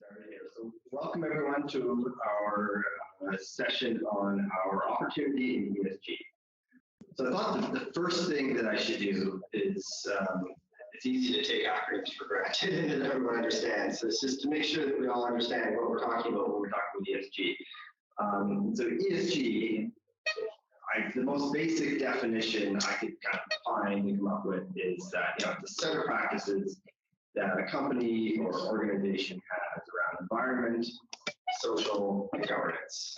Started here. So welcome everyone to our session on our opportunity in ESG. So I thought the first thing that I should do is, it's easy to take acronyms for granted and everyone understands. So it's just to make sure that we all understand what we're talking about when we're talking about ESG. So ESG, the most basic definition I could kind of find and come up with is that it's a set of practices that a company or organization has around environment, social, and governance.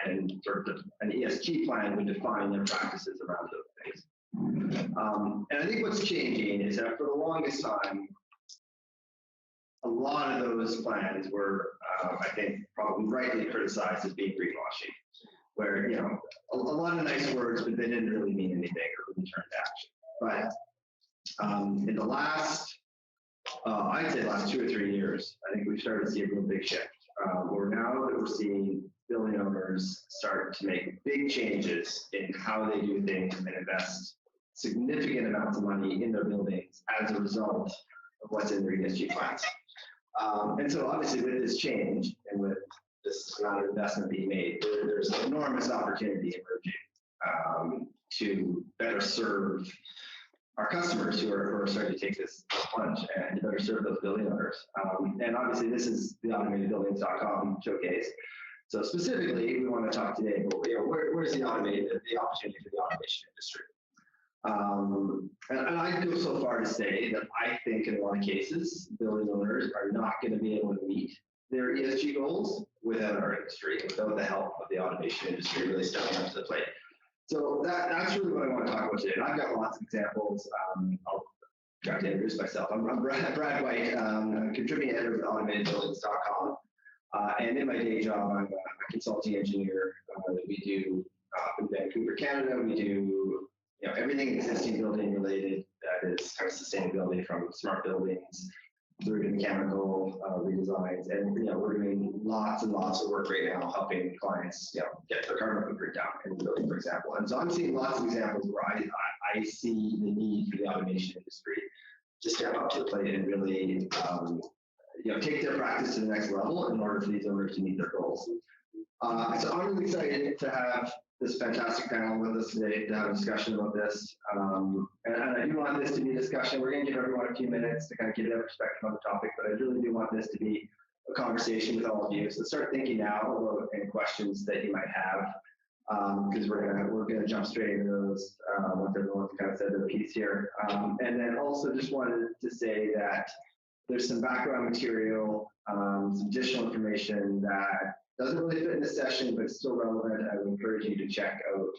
And sort of an ESG plan would define their practices around those things. And I think what's changing is that for the longest time, a lot of those plans were, I think, probably rightly criticized as being greenwashing, where, a lot of nice words, but they didn't really mean anything or really turn to action. But in the last, I'd say last 2 or 3 years, I think we've started to see a real big shift. Where now that we're seeing building owners start to make big changes in how they do things and invest significant amounts of money in their buildings as a result of what's in their ESG plans. And so obviously with this change and with this amount of investment being made, there's enormous opportunity emerging to better serve our customers who are starting to take this plunge and to better serve those building owners. And obviously this is the automatedbuildings.com showcase. So specifically, we want to talk today about where's the opportunity for the automation industry. And I go so far to say that I think in a lot of cases, building owners are not going to be able to meet their ESG goals without our industry, without the help of the automation industry really stepping up to the plate. So that's really what I want to talk about today. And I've got lots of examples. I'll try to introduce myself. I'm Brad White. I'm a contributing editor of automatedbuildings.com. And in my day job, I'm a consulting engineer. We do in Vancouver, Canada. We do everything existing building related that is kind of sustainability, from smart buildings through to mechanical redesigns. And we're doing lots and lots of work right now helping clients get their carbon footprint down in the building, for example. And so I'm seeing lots of examples where I see the need for the automation industry to step up to the plate and really take their practice to the next level in order for these owners to meet their goals. So I'm really excited to have this fantastic panel with us today to have a discussion about this. And I do want this to be a discussion. We're going to give everyone a few minutes to kind of give their perspective on the topic, but I really do want this to be a conversation with all of you. So start thinking now about any questions that you might have, because we're gonna jump straight into those once everyone's kind of said their piece here. And then also just wanted to say that there's some background material, some additional information that doesn't really fit in this session, but it's still relevant. I would encourage you to check out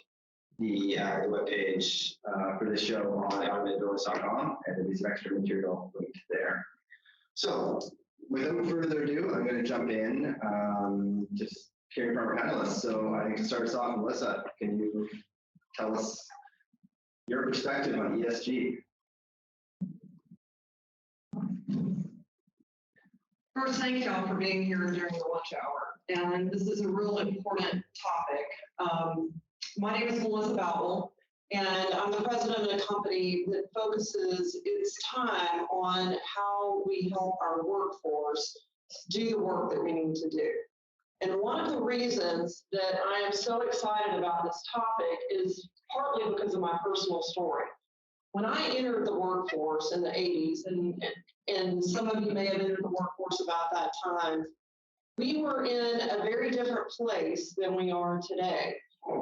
the webpage for this show on automatedbuildings.com, and there'll be some extra material linked there. So without further ado, I'm going to jump in, just hearing from our panelists. So I think to start us off, Melissa, can you tell us your perspective on ESG? First, thank y'all for being here during the lunch hour. And this is a real important topic. My name is Melissa Bowell, and I'm the president of a company that focuses its time on how we help our workforce do the work that we need to do. And one of the reasons that I am so excited about this topic is partly because of my personal story. When I entered the workforce in the 80s, and some of you may have entered the workforce about that time, we were in a very different place than we are today.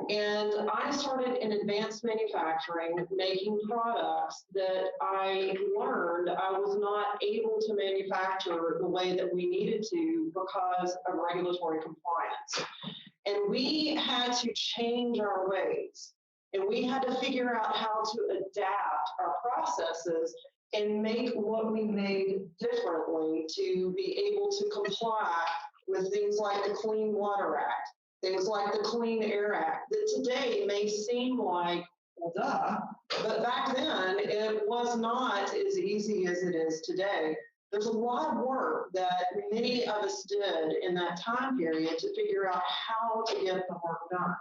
And I started in advanced manufacturing, making products that I learned I was not able to manufacture the way that we needed to because of regulatory compliance. And we had to change our ways. And we had to figure out how to adapt our processes and make what we made differently to be able to comply with things like the Clean Water Act, things like the Clean Air Act, that today may seem like, well, duh, but back then it was not as easy as it is today. There's a lot of work that many of us did in that time period to figure out how to get the work done.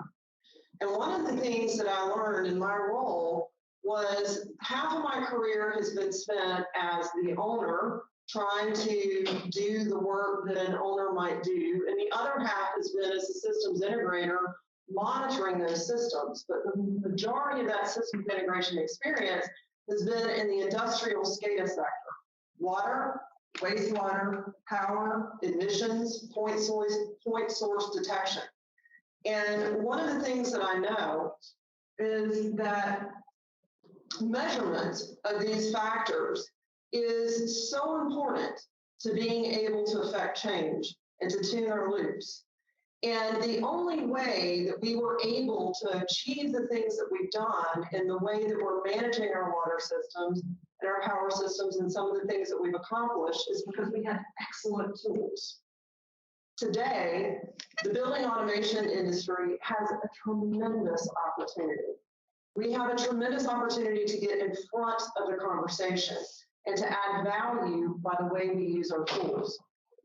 And one of the things that I learned in my role was half of my career has been spent as the owner trying to do the work that an owner might do. And the other half has been as a systems integrator, monitoring those systems. But the majority of that systems integration experience has been in the industrial SCADA sector: water, wastewater, power, emissions, point source detection. And one of the things that I know is that measurement of these factors is so important to being able to affect change and to tune our loops. And the only way that we were able to achieve the things that we've done in the way that we're managing our water systems and our power systems and some of the things that we've accomplished is because we had excellent tools. Today, the building automation industry has a tremendous opportunity. We have a tremendous opportunity to get in front of the conversation and to add value by the way we use our tools.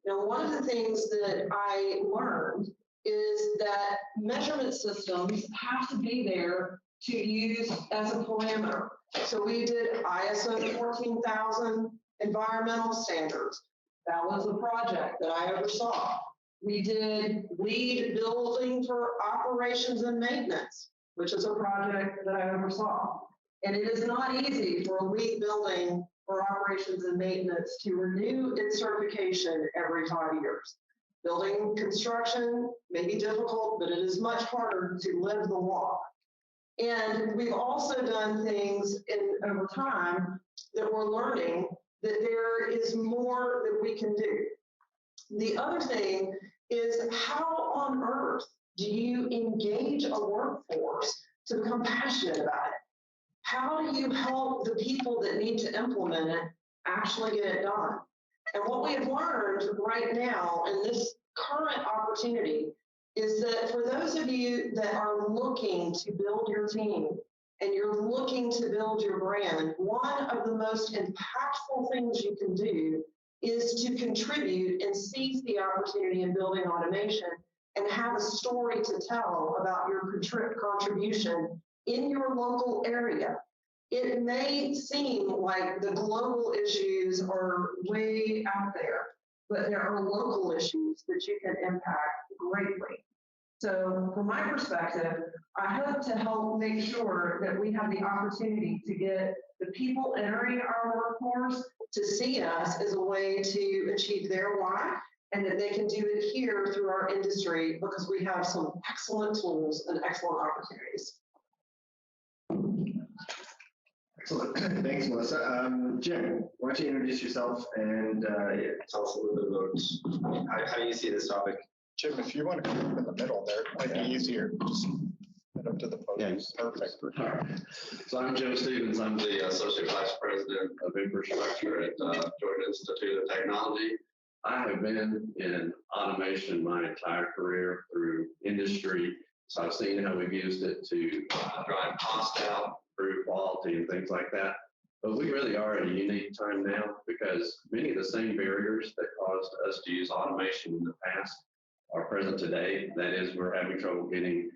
Now, one of the things that I learned is that measurement systems have to be there to use as a parameter. So we did ISO 14000 environmental standards. That was a project that I oversaw. We did LEED building for operations and maintenance, which is a project that I oversaw. And it is not easy for a LEED building for operations and maintenance to renew its certification every 5 years. Building construction may be difficult, but it is much harder to live the walk. And we've also done things over time that we're learning that there is more that we can do. The other thing is, how on earth do you engage a workforce to become passionate about it? How do you help the people that need to implement it actually get it done? And what we have learned right now in this current opportunity is that for those of you that are looking to build your team and you're looking to build your brand, one of the most impactful things you can do is to contribute and seize the opportunity in building automation and have a story to tell about your contribution in your local area. It may seem like the global issues are way out there, but there are local issues that you can impact greatly. So from my perspective, I hope to help make sure that we have the opportunity to get the people entering our workforce to see us as a way to achieve their why, and that they can do it here through our industry because we have some excellent tools and excellent opportunities. Excellent. Thanks, Melissa. Jim, why don't you introduce yourself and tell us a little bit about how you see this topic. Jim, if you want to come up in the middle there, it might be easier. Just head up to the podium. Yes. Perfect. All right. So I'm Jim Stevens. I'm the Associate Vice President of Infrastructure at Georgia Institute of Technology. I have been in automation my entire career through industry. So I've seen how we've used it to drive cost out, improve quality, and things like that. But we really are at a unique time now because many of the same barriers that caused us to use automation in the past are present today. That is, we're having trouble getting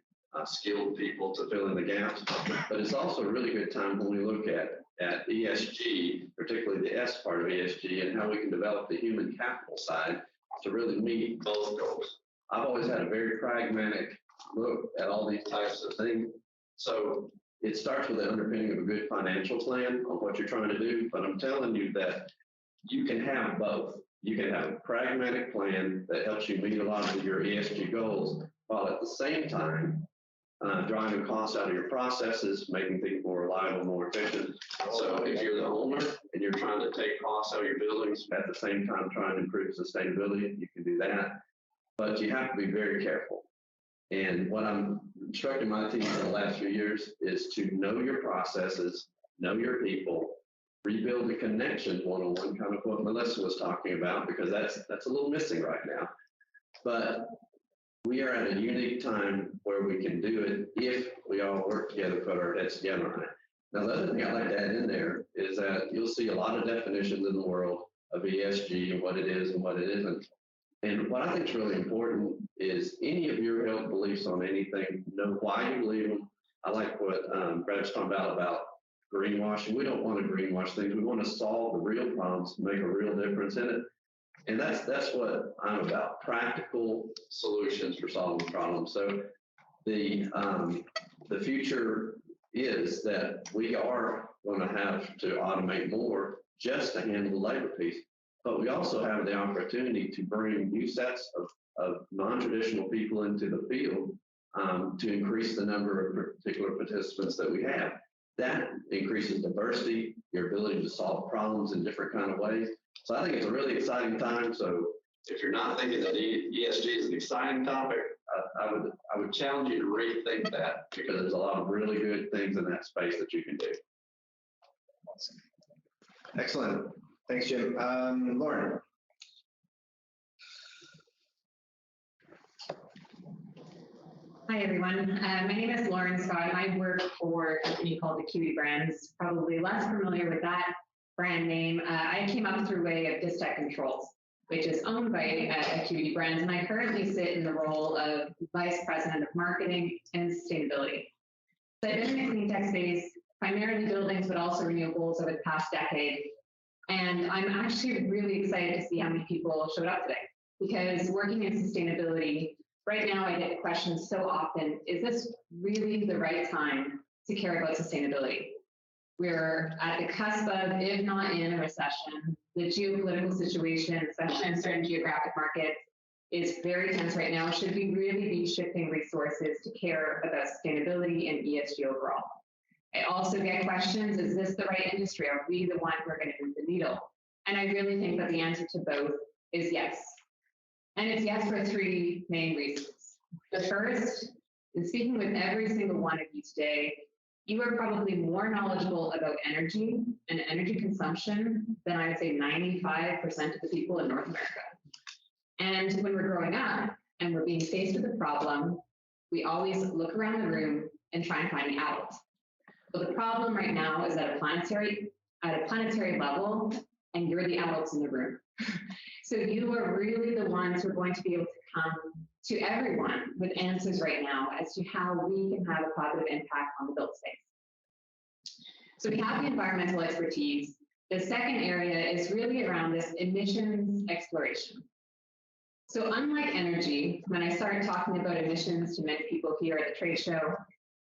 skilled people to fill in the gaps. But it's also a really good time when we look at ESG, particularly the S part of ESG, and how we can develop the human capital side to really meet both goals. I've always had a very pragmatic look at all these types of things. So it starts with the underpinning of a good financial plan on what you're trying to do. But I'm telling you that you can have both. You can have a pragmatic plan that helps you meet a lot of your ESG goals, while at the same time driving costs out of your processes, making things more reliable, more efficient. So if you're the owner and you're trying to take costs out of your buildings, at the same time trying to improve sustainability, you can do that. But you have to be very careful. And what I'm instructing my team for the last few years is to know your processes, know your people, rebuild the connections one-on-one, kind of what Melissa was talking about, because that's a little missing right now. But we are at a unique time where we can do it if we all work together, put our heads together on it. Now, the other thing I'd like to add in there is that you'll see a lot of definitions in the world of ESG and what it is and what it isn't. And what I think is really important is any of your held beliefs on anything, know why you believe them. I like what Brad's talking about greenwashing. We don't want to greenwash things. We want to solve the real problems, make a real difference in it. And that's what I'm about, practical solutions for solving problems. So the future is that we are going to have to automate more just to handle the labor piece, but we also have the opportunity to bring new sets of non-traditional people into the field to increase the number of particular participants that we have. That increases diversity, your ability to solve problems in different kind of ways. So I think it's a really exciting time. So if you're not thinking that ESG is an exciting topic, I would challenge you to rethink that, because there's a lot of really good things in that space that you can do. Excellent. Thanks, Jim. Lauren. Hi, everyone. My name is Lauren Scott, and I work for a company called Acuity Brands. Probably less familiar with that brand name. I came up through way of Distech Controls, which is owned by Acuity Brands, and I currently sit in the role of Vice President of Marketing and Sustainability. So I've been in the clean tech space, primarily buildings, but also renewables over the past decade. And I'm actually really excited to see how many people showed up today, because working in sustainability, right now I get questions so often, is this really the right time to care about sustainability? We're at the cusp of, if not in a recession. The geopolitical situation, especially in certain geographic markets, is very tense right now. Should we really be shifting resources to care about sustainability and ESG overall? I also get questions, is this the right industry? Are we the one who are going to move the needle? And I really think that the answer to both is yes. And it's yes for three main reasons. The first is, speaking with every single one of you today, you are probably more knowledgeable about energy and energy consumption than I would say 95% of the people in North America. And when we're growing up and we're being faced with a problem, we always look around the room and try and find the adult. But the problem right now is at a planetary level, and you're the adults in the room. So you are really the ones who are going to be able to come to everyone with answers right now as to how we can have a positive impact on the built space. So we have the environmental expertise. The second area is really around this emissions exploration. So unlike energy, when I started talking about emissions to many people here at the trade show,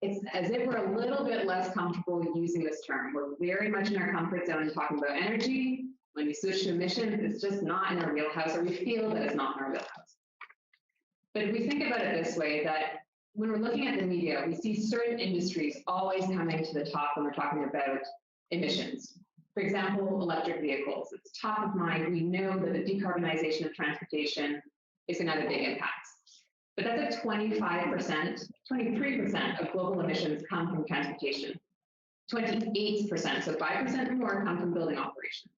it's as if we're a little bit less comfortable using this term. We're very much in our comfort zone talking about energy. When we switch to emissions, it's just not in our wheelhouse, or we feel that it's not in our wheelhouse. But if we think about it this way, that when we're looking at the media, we see certain industries always coming to the top when we're talking about emissions. For example, electric vehicles. It's top of mind. We know that the decarbonization of transportation is going to have a big impact. But that's at 25%, 23% of global emissions come from transportation. 28%, so 5% more come from building operations.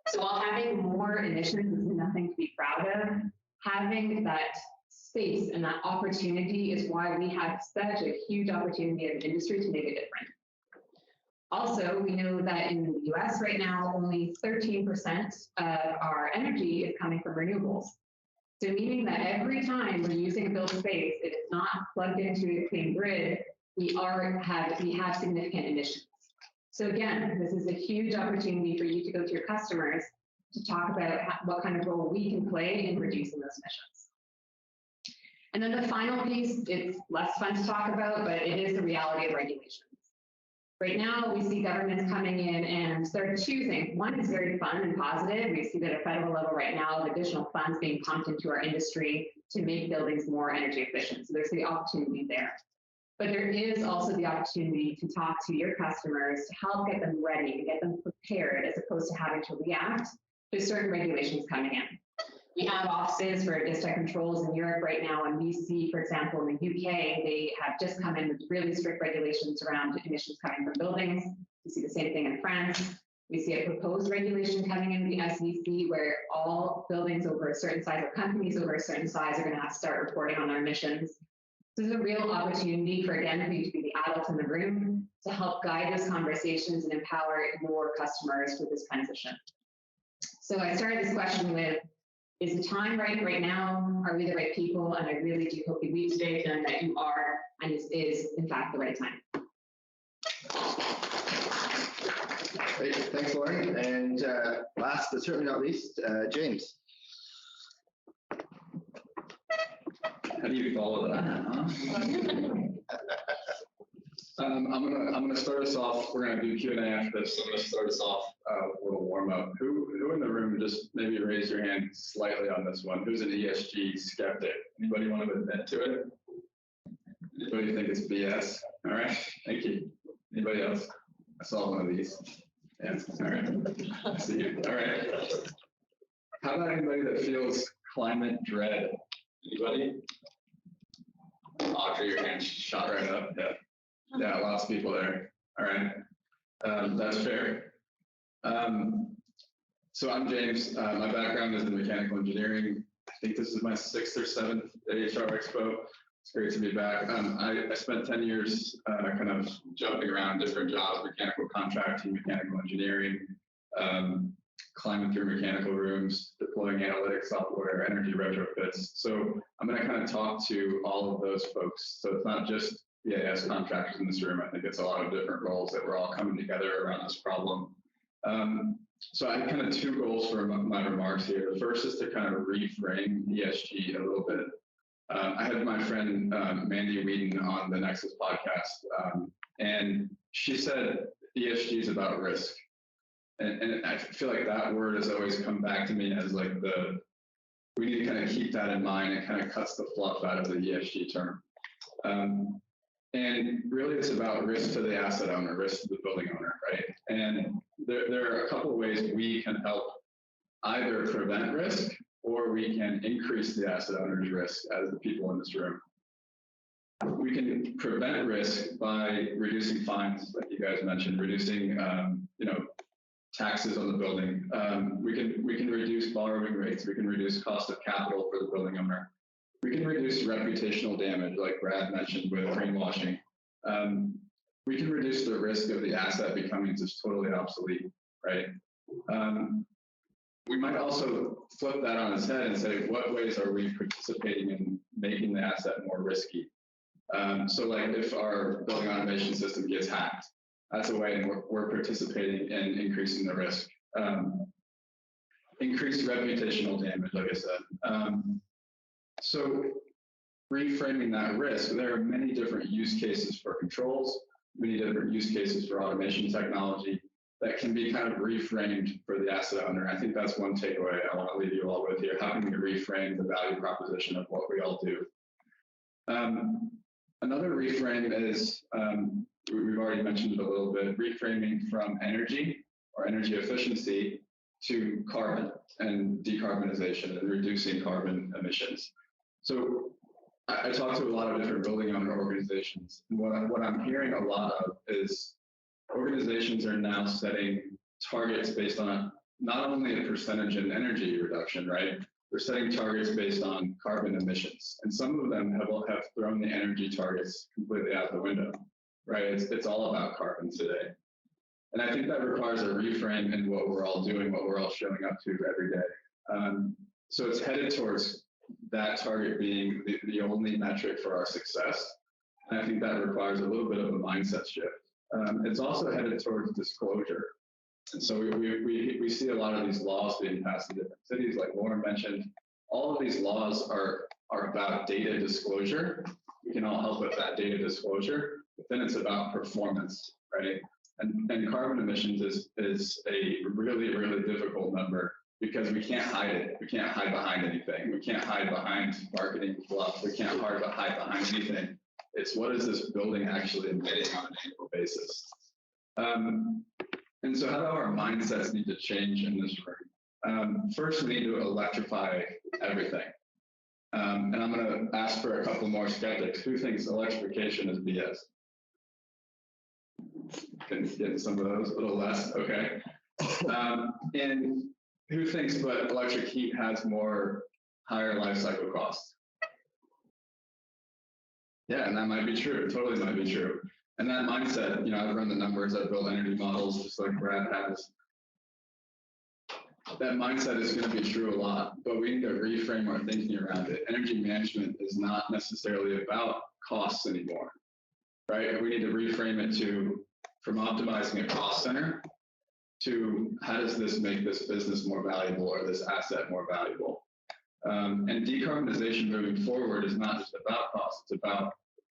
So while having more emissions is nothing to be proud of, having that space and that opportunity is why we have such a huge opportunity as an industry to make a difference. Also, we know that in the US right now, only 13% of our energy is coming from renewables. So meaning that every time we're using a built space, it is not plugged into a clean grid, we have significant emissions. So again, this is a huge opportunity for you to go to your customers to talk about what kind of role we can play in reducing those emissions. And then the final piece, it's less fun to talk about, but it is the reality of regulations. Right now, we see governments coming in, and there are two things. One is very fun and positive. We see that at a federal level right now, additional funds being pumped into our industry to make buildings more energy efficient. So there's the opportunity there. But there is also the opportunity to talk to your customers to help get them ready, to get them prepared, as opposed to having to react to certain regulations coming in. We have offices for Distech Controls in Europe right now, and we see, for example, in the UK, they have just come in with really strict regulations around emissions coming from buildings. We see the same thing in France. We see a proposed regulation coming in the SEC where all buildings over a certain size or companies over a certain size are going to have to start reporting on their emissions. This is a real opportunity for, again, for you to be the adults in the room to help guide those conversations and empower your customers for this transition. So I started this question with, is the time right now? Are we the right people? And I really do hope you leave today and that you are, and this is, in fact, the right time. Great, thanks, Lauren. And last but certainly not least, James. How do you follow that? Huh? I'm gonna start us off. We're gonna do Q&A after this. So I'm gonna start us off with a little warm up. Who in the room, just maybe raise your hand slightly on this one? Who's an ESG skeptic? Anybody want to admit to it? Anybody think it's BS? All right, thank you. Anybody else? I saw one of these. Yeah, all right. I see you. All right. How about anybody that feels climate dread? Anybody? Audrey, your hand shot right up. Yeah. Yeah, lots of people there. All right. That's fair. So I'm James. My background is in mechanical engineering. I think this is my 6th or 7th AHR Expo. It's great to be back. I spent 10 years kind of jumping around different jobs, mechanical contracting, mechanical engineering, climbing through mechanical rooms, deploying analytics software, energy retrofits. So I'm going to kind of talk to all of those folks. So it's not just EAS contractors in this room. I think it's a lot of different roles that we're all coming together around this problem. So I have kind of 2 goals for my remarks here. The first is to kind of reframe ESG a little bit. I had my friend Mandy Whedon on the Nexus podcast, and she said ESG is about risk. And I feel like that word has always come back to me as like we need to kind of keep that in mind. It kind of cuts the fluff out of the ESG term. And really it's about risk to the asset owner, risk to the building owner, right? And there are a couple of ways we can help either prevent risk or we can increase the asset owner's risk as the people in this room. We can prevent risk by reducing fines, like you guys mentioned, reducing, taxes on the building. We can reduce borrowing rates. We can reduce cost of capital for the building owner. We can reduce reputational damage, like Brad mentioned with greenwashing. We can reduce the risk of the asset becoming just totally obsolete, right? We might also flip that on its head and say, what ways are we participating in making the asset more risky? So like if our building automation system gets hacked, that's a way we're participating in increasing the risk. Increased reputational damage, like I said. So reframing that risk, there are many different use cases for controls, many different use cases for automation technology that can be kind of reframed for the asset owner. I think that's one takeaway I want to leave you all with here. How can we reframe the value proposition of what we all do? Another reframe is, we've already mentioned it a little bit, reframing from energy or energy efficiency to carbon and decarbonization and reducing carbon emissions. So I talk to a lot of different building owner organizations. And what I'm hearing a lot of is organizations are now setting targets based on not only a percentage in energy reduction, right? They're setting targets based on carbon emissions. And some of them have thrown the energy targets completely out the window, right? It's all about carbon today. And I think that requires a reframe in what we're all doing, what we're all showing up to every day. So it's headed towards that target being the only metric for our success. And I think that requires a little bit of a mindset shift. It's also headed towards disclosure. And so we see a lot of these laws being passed in different cities, like Lauren mentioned. All of these laws are about data disclosure. We can all help with that data disclosure, but then it's about performance, right? And carbon emissions is a really, really difficult number because we can't hide it. We can't hide behind anything. We can't hide behind marketing fluff. We can't hide behind anything. It's what is this building actually emitting on an annual basis? And so how do our mindsets need to change in this room? First, we need to electrify everything. And I'm going to ask for a couple more skeptics. Who thinks electrification is BS? Can get some of those, a little less, okay. And who thinks but electric heat has more higher life cycle costs? Yeah, and that might be true, totally might be true. And that mindset, I've run the numbers, I've built energy models just like Brad has. That mindset is going to be true a lot, but we need to reframe our thinking around it. Energy management is not necessarily about costs anymore, right? We need to reframe it from optimizing a cost center to how does this make this business more valuable or this asset more valuable? And decarbonization moving forward is not just about cost, it's about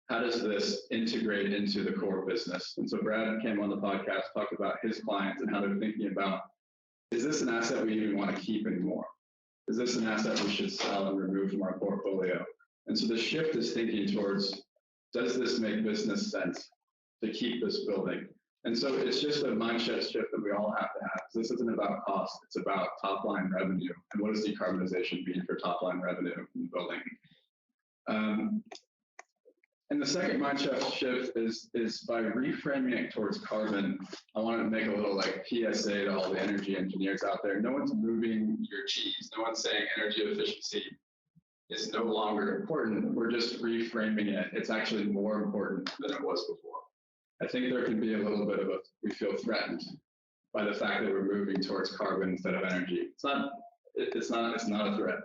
how does this integrate into the core business? And so Brad came on the podcast, talked about his clients and how they're thinking about, is this an asset we even want to keep anymore? Is this an asset we should sell and remove from our portfolio? And so the shift is thinking towards, does this make business sense to keep this building? And so it's just a mindset shift that we all have to have. This isn't about cost, it's about top line revenue. And what does decarbonization mean for top line revenue in the building? And the second mindset shift is by reframing it towards carbon. I want to make a little like PSA to all the energy engineers out there. No one's moving your cheese. No one's saying energy efficiency is no longer important. We're just reframing it. It's actually more important than it was before. I think there can be a little bit of we feel threatened by the fact that we're moving towards carbon instead of energy. It's not a threat.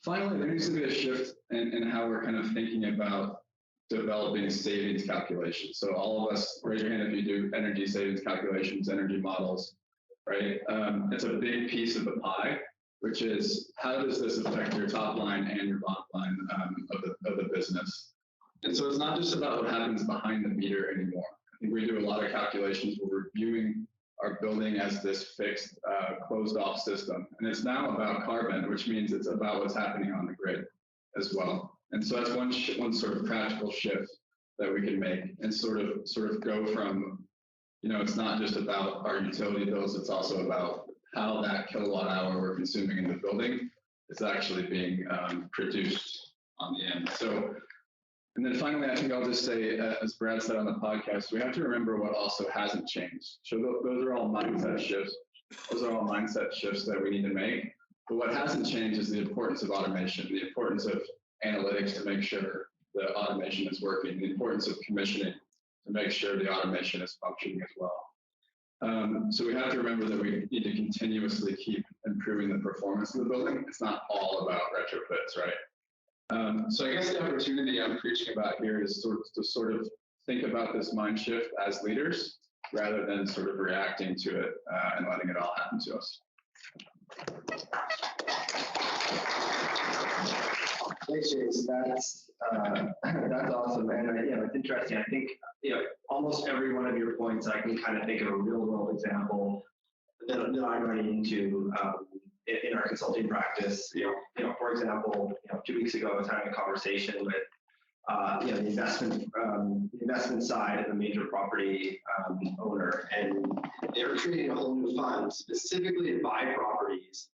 Finally, there needs to be a shift in how we're kind of thinking about developing savings calculations. So all of us, raise your hand if you do energy savings calculations, energy models, right? It's a big piece of the pie, which is how does this affect your top line and your bottom line of the business? And so it's not just about what happens behind the meter anymore. I think we do a lot of calculations where we're viewing our building as this fixed, closed off system. And it's now about carbon, which means it's about what's happening on the grid as well. And so that's one sort of practical shift that we can make and sort of go from, it's not just about our utility bills, it's also about how that kilowatt hour we're consuming in the building is actually being produced on the end. So, and then finally, I think I'll just say, as Brad said on the podcast, we have to remember what also hasn't changed. So those are all mindset shifts. Those are all mindset shifts that we need to make. But what hasn't changed is the importance of automation, the importance of analytics to make sure the automation is working, the importance of commissioning to make sure the automation is functioning as well. So we have to remember that we need to continuously keep improving the performance of the building. It's not all about retrofits, right? So I guess the opportunity I'm preaching about here is to sort of think about this mind shift as leaders rather than sort of reacting to it and letting it all happen to us. Thanks, James. That's awesome, and it's interesting. I think almost every one of your points, I can kind of think of a real world example that I'm running into in our consulting practice. For example, 2 weeks ago, I was having a conversation with the investment side of a major property owner, and they were creating a whole new fund specifically to buy properties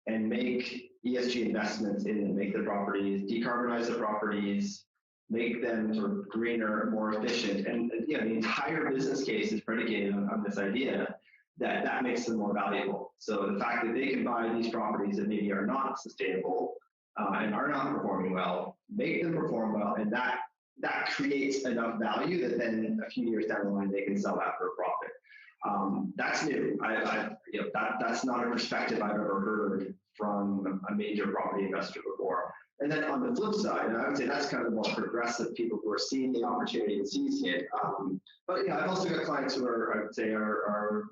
and make ESG investments in them, make the properties, decarbonize the properties, make them sort of greener, more efficient. And the entire business case is predicated on this idea that makes them more valuable. So the fact that they can buy these properties that maybe are not sustainable and are not performing well, make them perform well, and that creates enough value that then a few years down the line they can sell that for a profit. That's new. That's not a perspective I've ever heard from a major property investor before. And then on the flip side, and I would say that's kind of the more progressive people who are seeing the opportunity and seizing it. But I've also got clients who I would say are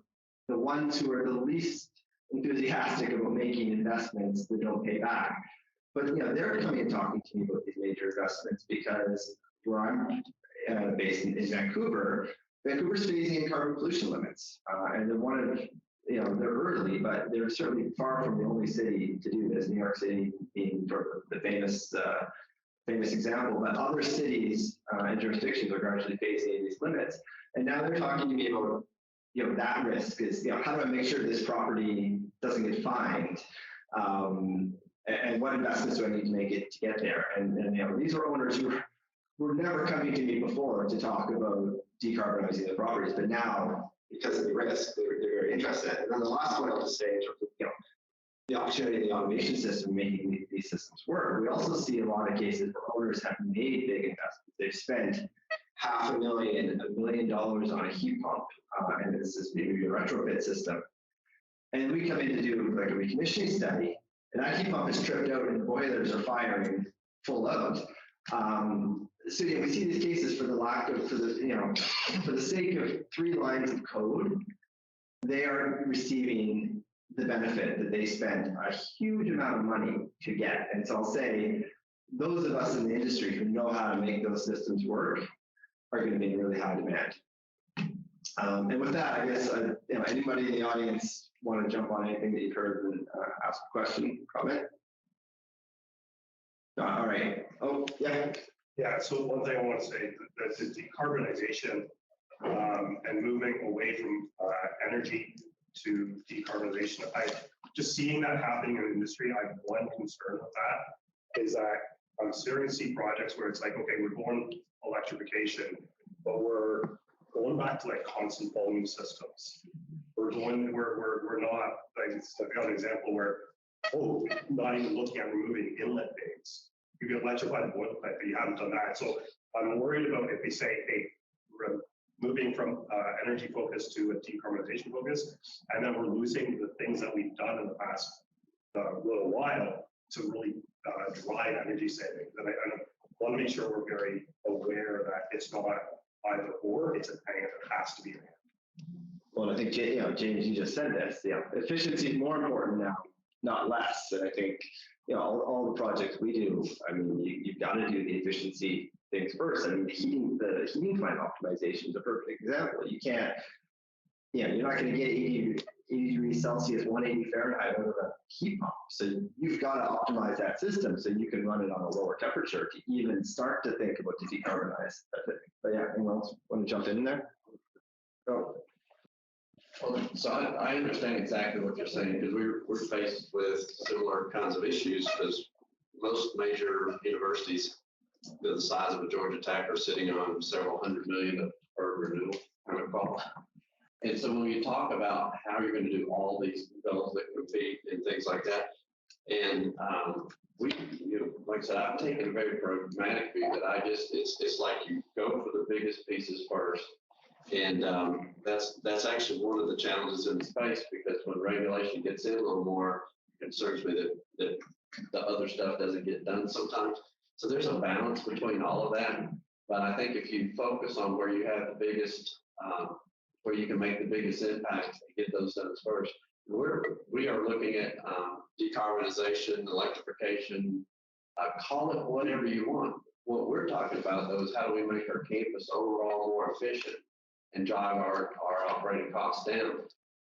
the ones who are the least enthusiastic about making investments that don't pay back. But they're coming and talking to me about these major investments because where I'm based in Vancouver, Vancouver's phasing in carbon pollution limits, and they're one of they're early, but they're certainly far from the only city to do this. New York City being sort of the famous example, but other cities and jurisdictions are gradually phasing in these limits. And now they're talking to me about that risk is how do I make sure this property doesn't get fined, and what investments do I need to make it to get there? And these are owners who were never coming to me before to talk about decarbonizing the properties, but now, because of the risk, they're very interested. And then the last one I'll just say in terms of the opportunity of the automation system making these systems work. We also see a lot of cases where owners have made big investments. They've spent $500,000, $1 million on a heat pump, and this is maybe a retrofit system. And we come in to do like a recommissioning study, and that heat pump is tripped out and the boilers are firing full out. So yeah, we see these cases for the sake of 3 lines of code, they are receiving the benefit that they spent a huge amount of money to get. And so I'll say, those of us in the industry who know how to make those systems work are going to be in really high demand. And with that, I guess anybody in the audience want to jump on anything that you've heard and ask a question, comment? All right. Oh, yeah. Yeah, so one thing I want to say that the decarbonization and moving away from energy to decarbonization, just seeing that happening in the industry, I have one concern with that is that I'm starting to see projects where it's like, okay, we're going electrification, but we're going back to like constant volume systems. We're not, like, I've got an example where, not even looking at removing inlet vanes. You can electrify the boiler plant, but you haven't done that. So I'm worried about if we say, hey, we're moving from energy focus to a decarbonization focus, and then we're losing the things that we've done in the past little while to really drive energy savings. And I want to make sure we're very aware that it's not either or, it's a thing that has to be there. Well, I think, James, you just said this. Efficiency is more important now, not less. And I think, all the projects we do, I mean, you've got to do the efficiency things first. I mean, the heating plant optimization is a perfect example. You can't, you're not going to get 80 degrees Celsius, 180 Fahrenheit out of a heat pump. So you've got to optimize that system so you can run it on a lower temperature to even start to think about to decarbonize. But yeah, anyone else want to jump in there? Go. Well, so I understand exactly what you're saying, because we're faced with similar kinds of issues, because most major universities, the size of a Georgia Tech, are sitting on several $100 million of renewable kind of cost. And so when you talk about how you're going to do all these goals that compete and things like that, and like I said, I've taken a very pragmatic view that it's like you go for the biggest pieces first. And that's actually one of the challenges in the space, because when regulation gets in a little more, it concerns me that the other stuff doesn't get done sometimes. So there's a balance between all of that. But I think if you focus on where you have the biggest, where you can make the biggest impact and get those done first, we are looking at decarbonization, electrification, call it whatever you want. What we're talking about, though, is how do we make our campus overall more efficient and drive our operating costs down.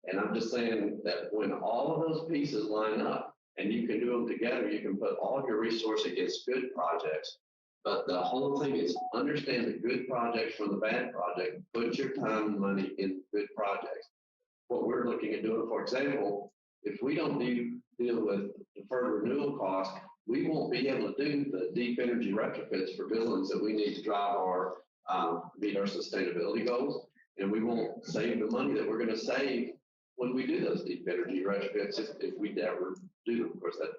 And I'm just saying that when all of those pieces line up and you can do them together, you can put all of your resources against good projects. But the whole thing is understand the good projects from the bad project, put your time and money in good projects. What we're looking at doing, for example, if we don't deal with deferred renewal costs, we won't be able to do the deep energy retrofits for buildings that we need to drive our meet our sustainability goals, and we won't save the money that we're going to save when we do those deep energy retrofits if we ever do them. Of course, that's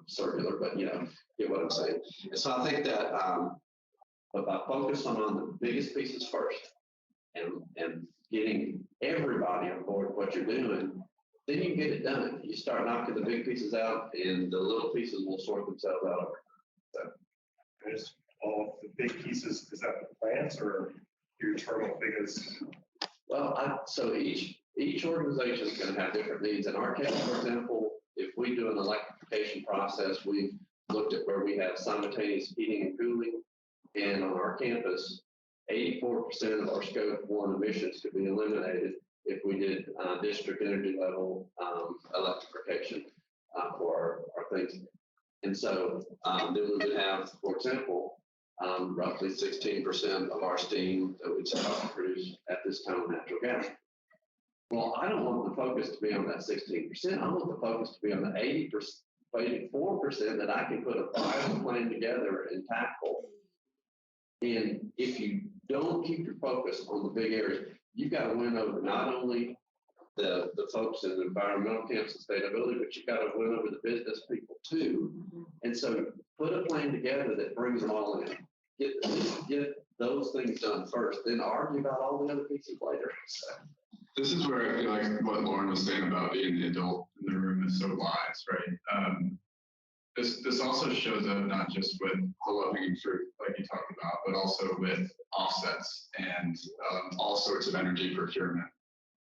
circular, but get what I'm saying. And so I think that by focusing on the biggest pieces first and getting everybody on board with what you're doing, then you get it done. You start knocking the big pieces out, and the little pieces will sort themselves out over time. So. Just all the big pieces, is that the plants or your terminal figures? Well, so each organization is going to have different needs. In our case, for example, if we do an electrification process, we've looked at where we have simultaneous heating and cooling, and on our campus, 84% of our scope 1 emissions could be eliminated if we did district energy level electrification for our things. And so then we would have, for example, roughly 16% of our steam that we'd produce at this time of natural gas. Well, I don't want the focus to be on that 16%. I want the focus to be on the 84% that I can put a viable plan together and tackle. And if you don't keep your focus on the big areas, you've got to win over not only the folks in the environmental camp sustainability, but you've got to win over the business people too. And so put a plan together that brings them all in. Get those things done first, then argue about all the other pieces later. So. This is where I feel like what Lauren was saying about being the adult in the room is so wise, right? This also shows up not just with the low-hanging fruit, like you talked about, but also with offsets and all sorts of energy procurement.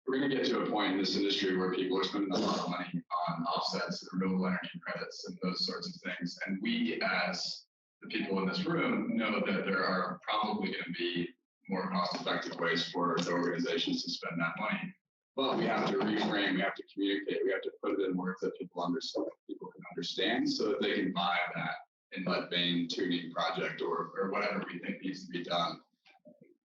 We're going to get to a point in this industry where people are spending a lot of money on offsets, renewable energy credits, and those sorts of things. And we, as the people in this room, know that there are probably going to be more cost-effective ways for the organizations to spend that money. But we have to reframe, we have to communicate, we have to put it in words that people can understand so that they can buy that inlet vein tuning project or whatever we think needs to be done.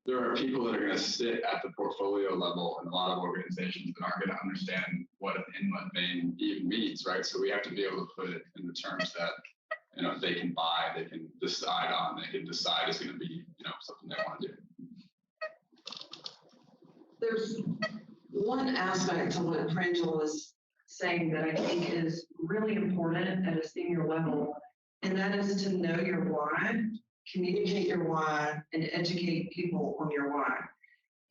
There are people that are going to sit at the portfolio level in a lot of organizations that aren't going to understand what an inlet vein even means, right? So we have to be able to put it in the terms that they can buy, they can decide on, they can decide is going to be something they want to do. There's one aspect to what Prangel is saying that I think is really important at a senior level, and that is to know your why, communicate your why, and educate people on your why.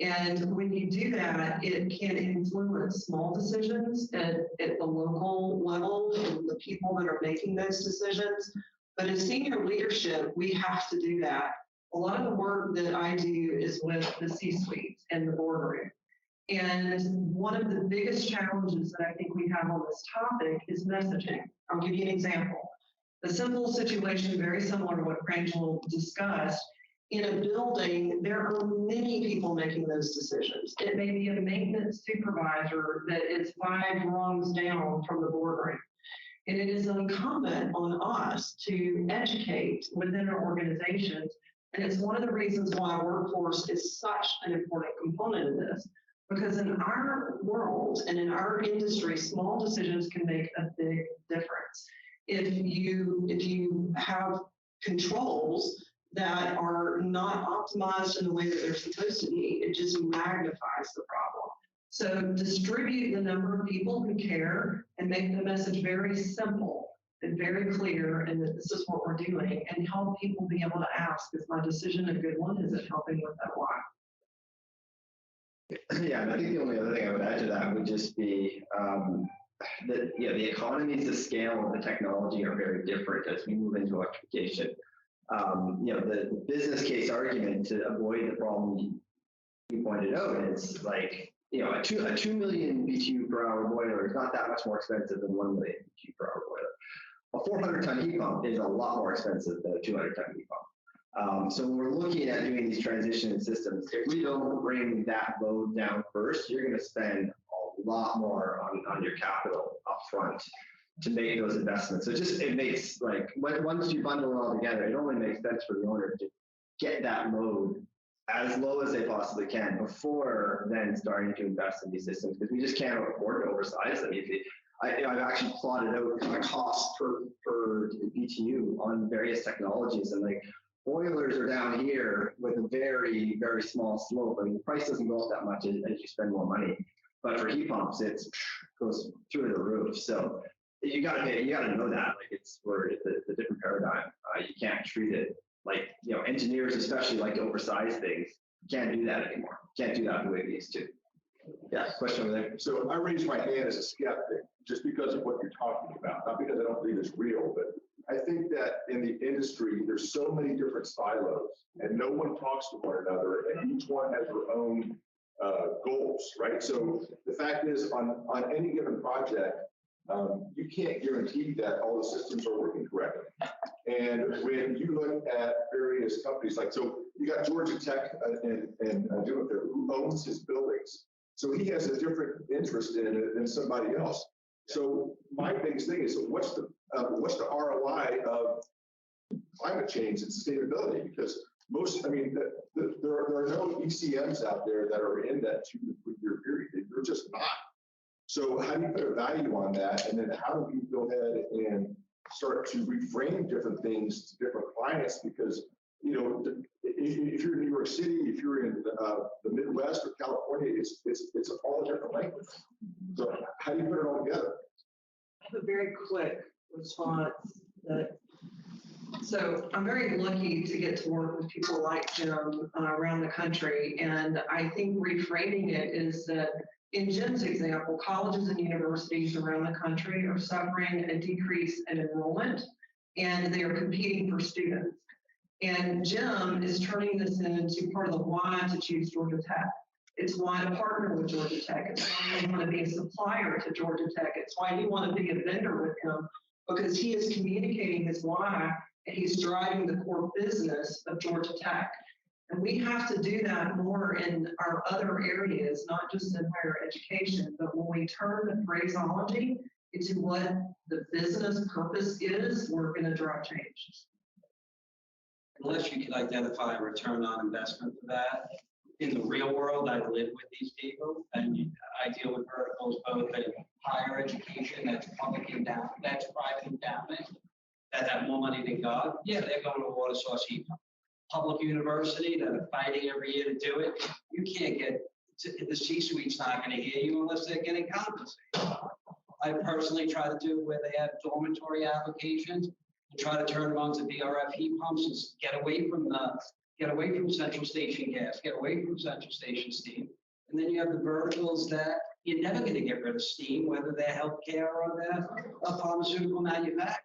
And when you do that, it can influence small decisions at the local level and the people that are making those decisions. But as senior leadership, we have to do that. A lot of the work that I do is with the C-suite and the boardroom. And one of the biggest challenges that I think we have on this topic is messaging. I'll give you an example. A simple situation, very similar to what Prangel discussed. In a building, there are many people making those decisions. It may be a maintenance supervisor that is 5 rungs down from the boardroom. And it is incumbent on us to educate within our organizations. And it's one of the reasons why workforce is such an important component of this. Because in our world and in our industry, small decisions can make a big difference. If you have controls that are not optimized in the way that they're supposed to be, it just magnifies the problem. So distribute the number of people who care and make the message very simple and very clear, and that this is what we're doing, and help people be able to ask, is my decision a good one? Is it helping with that why? Yeah, and I think the only other thing I would add to that would just be that the economies of scale of the technology are very different as we move into electrification. The business case argument to avoid the problem you pointed out is like, a 2 million BTU per hour boiler is not that much more expensive than 1 million BTU per hour boiler. A 400-ton heat pump is a lot more expensive than a 200-ton heat pump. So when we're looking at doing these transition systems, if we don't bring that load down first, you're going to spend a lot more on your capital up front to make those investments. So it makes, like, once you bundle it all together, it only makes sense for the owner to get that load as low as they possibly can before then starting to invest in these systems, because we just can't afford to oversize them. I've actually plotted out kind of cost per BTU on various technologies, and like boilers are down here with a very, very small slope. I mean, the price doesn't go up that much as you spend more money, but for heat pumps, it goes through the roof. So you gotta know that, like, it's a different paradigm. You can't treat it like, engineers especially like to oversize things. You can't do that anymore. You can't do that the way we used to. Yeah, question over there. So I raised my hand as a skeptic just because of what you're talking about, not because I don't believe it's real, but I think that in the industry, there's so many different silos and no one talks to one another, and each one has their own goals, right? So the fact is, on any given project, you can't guarantee that all the systems are working correctly. And when you look at various companies, like, so you got Georgia Tech and who owns his buildings. So he has a different interest in it than somebody else. So my biggest thing is, what's the ROI of climate change and sustainability? Because there are no ECMs out there that are in that 2 to 3 year period. They're just not. So how do you put a value on that? And then how do we go ahead and start to reframe different things to different clients? Because, if you're in New York City, if you're in the Midwest or California, it's all a different language. So how do you put it all together? I have a very quick response. So I'm very lucky to get to work with people like Jim around the country. And I think reframing it is that, in Jim's example, colleges and universities around the country are suffering a decrease in enrollment and they are competing for students. And Jim is turning this into part of the why to choose Georgia Tech. It's why to partner with Georgia Tech. It's why you want to be a supplier to Georgia Tech. It's why you want to be a vendor with him, because he is communicating his why and he's driving the core business of Georgia Tech. And we have to do that more in our other areas, not just in higher education, but when we turn the phraseology into what the business purpose is, we're going to drive change. Unless you can identify a return on investment for that. In the real world, I live with these people, and I deal with verticals both in higher education, that's public endowment, that's private endowment, that have more money than God. Yeah, they're going to water source heat pump. Public university that are fighting every year to do it. You can't get the C-suite's not going to hear you unless they're getting compensated. I personally try to do where they have dormitory applications and try to turn them on to VRF heat pumps and get away from central station gas, get away from central station steam. And then you have the verticals that you're never going to get rid of steam, whether they're healthcare or they're a pharmaceutical manufacturer.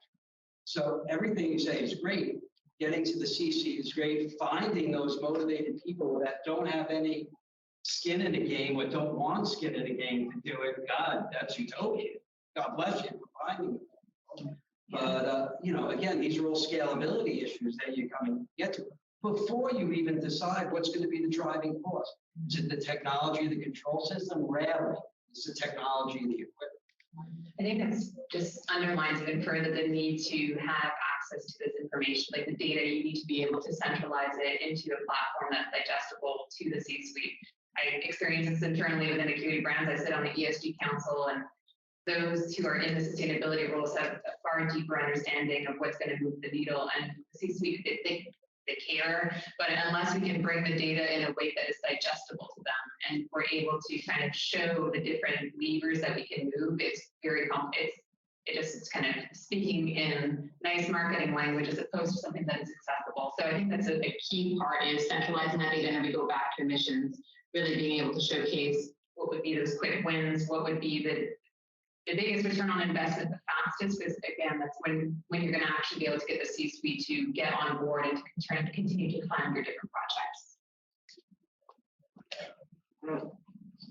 So everything you say is great. Getting to the C-suite is great. Finding those motivated people that don't have any skin in the game or don't want skin in the game to do it, God, that's utopia. God bless you for finding them. But, again, these are all scalability issues that you come and get to. Before you even decide what's going to be the driving force. Is it the technology, the control system? Rarely. It's the technology and the equipment. I think that's just underlines even further the need to have access to this information, like the data. You need to be able to centralize it into a platform that's digestible to the C-suite. I experience this internally within Acuity Brands. I sit on the ESG council, and those who are in the sustainability roles have a far deeper understanding of what's going to move the needle. And the C-suite, they care, but unless we can bring the data in a way that is digestible to them and we're able to kind of show the different levers that we can move, it's very complex. It's kind of speaking in nice marketing language as opposed to something that is accessible. So I think that's a key part is centralizing that data, and we go back to emissions, really being able to showcase what would be those quick wins, what would be the biggest return on investment the fastest, because again, that's when you're going to actually be able to get the C-suite to get on board and to continue to fund your different projects.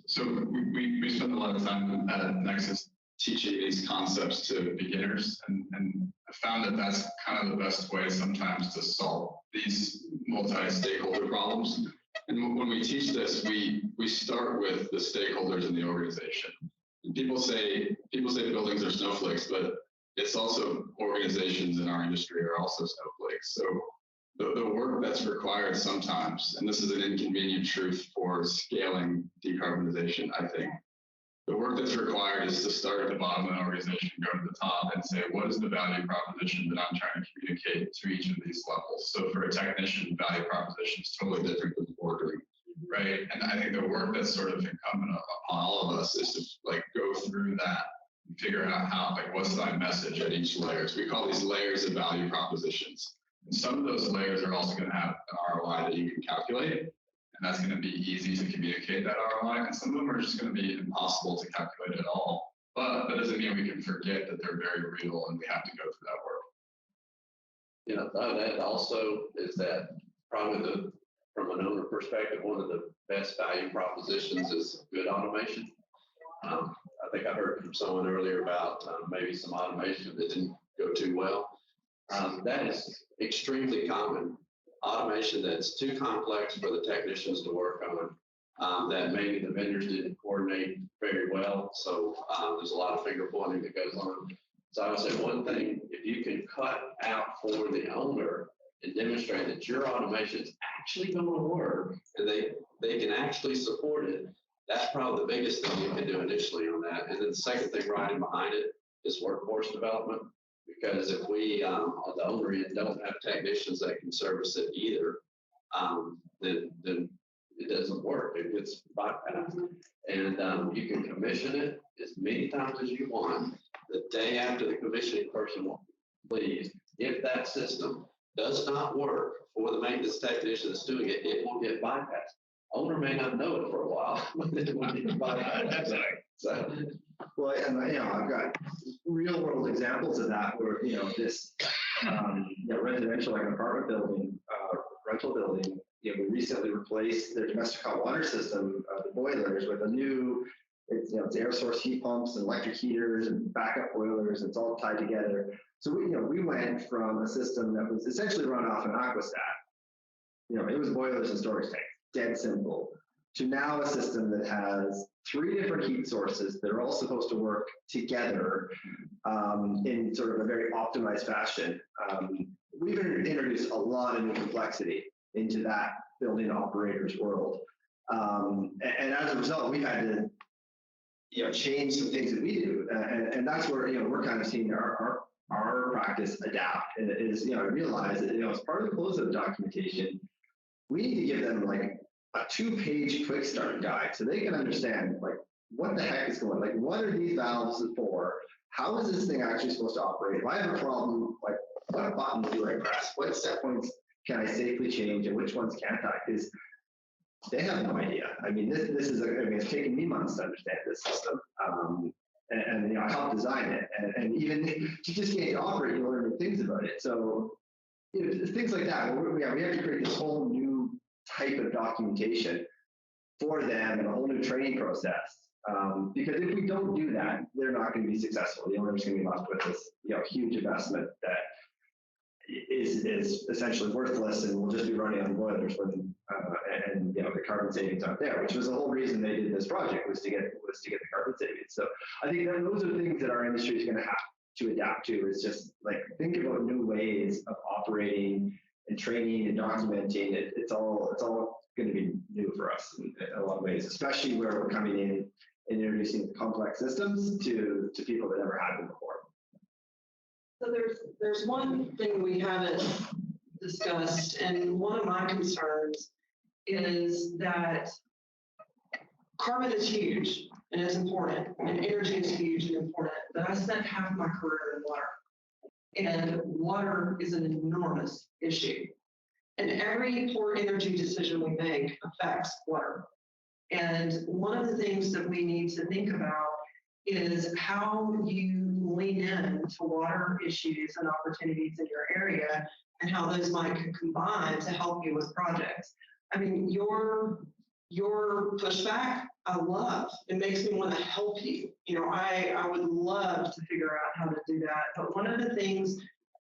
So we spend a lot of time at Nexus teaching these concepts to beginners, and I found that that's kind of the best way sometimes to solve these multi-stakeholder problems. And when we teach this, we start with the stakeholders in the organization. People say buildings are snowflakes, but it's also organizations in our industry are also snowflakes. So the work that's required sometimes, and this is an inconvenient truth for scaling decarbonization, I think, the work that's required is to start at the bottom of the organization, go to the top, and say, what is the value proposition that I'm trying to communicate to each of these levels? So for a technician, value proposition is totally different than the boardroom. Right. And I think the work that's sort of incumbent upon all of us is to go through that and figure out how, what's my message at each layer. So we call these layers of value propositions. And some of those layers are also going to have an ROI that you can calculate. And that's going to be easy to communicate that ROI. And some of them are just going to be impossible to calculate at all. But that doesn't mean we can forget that they're very real and we have to go through that work. That also is that probably from an owner perspective, one of the best value propositions is good automation. I think I heard from someone earlier about maybe some automation that didn't go too well. That is extremely common. Automation that's too complex for the technicians to work on, that maybe the vendors didn't coordinate very well. So there's a lot of finger pointing that goes on. So I would say one thing, if you can cut out for the owner and demonstrate that your automation is actually going to work and they can actually support it, that's probably the biggest thing you can do initially on that. And then the second thing riding behind it is workforce development, because if we on the owner end don't have technicians that can service it either, then it doesn't work. It gets bypassed. And you can commission it as many times as you want. The day after the commissioning person leaves, if that system does not work for the maintenance technician that's doing it, it will get bypassed. Owner may not know it for a while, but it will get bypassed. Well, and I've got real world examples of that where, this residential, like an apartment building, rental building, we recently replaced their domestic hot water system, the boilers, with a new, it's air source heat pumps and electric heaters and backup boilers. It's all tied together. So we went from a system that was essentially run off an aquastat. It was boilers and storage tanks, dead simple, to now a system that has 3 different heat sources that are all supposed to work together in sort of a very optimized fashion. We've introduced a lot of new complexity into that building operator's world. And as a result, we've had to change some things that we do. And that's where we're kind of seeing our practice adapt. Is realize that as part of the closeout documentation, we need to give them like a 2-page quick start guide so they can understand like what the heck is going on, like what are these valves for? How is this thing actually supposed to operate? If I have a problem, like what buttons do I press? What set points can I safely change and which ones can't I? Because they have no idea. I mean, this is it's taken me months to understand this system. And I helped design it. And even if you just can't operate, you learn new things about it. So things like that. We have to create this whole new type of documentation for them and a whole new training process. Because if we don't do that, they're not going to be successful. The owner's going to be left with this huge investment that is essentially worthless and will just be running on boilers when and the carbon savings aren't there, which was the whole reason they did this project, was to get the carbon savings. So I think that those are things that our industry is going to have to adapt to, is just like think about new ways of operating and training and documenting. It's all going to be new for us in a lot of ways, especially where we're coming in and introducing complex systems to people that never had them before. So there's one thing we haven't discussed, and one of my concerns is that carbon is huge and it's important, and energy is huge and important, but I spent half my career in water, and water is an enormous issue. And every poor energy decision we make affects water. And one of the things that we need to think about is how you lean in to water issues and opportunities in your area and how those might combine to help you with projects. I mean, your pushback, I love. It makes me want to help you. I would love to figure out how to do that. But one of the things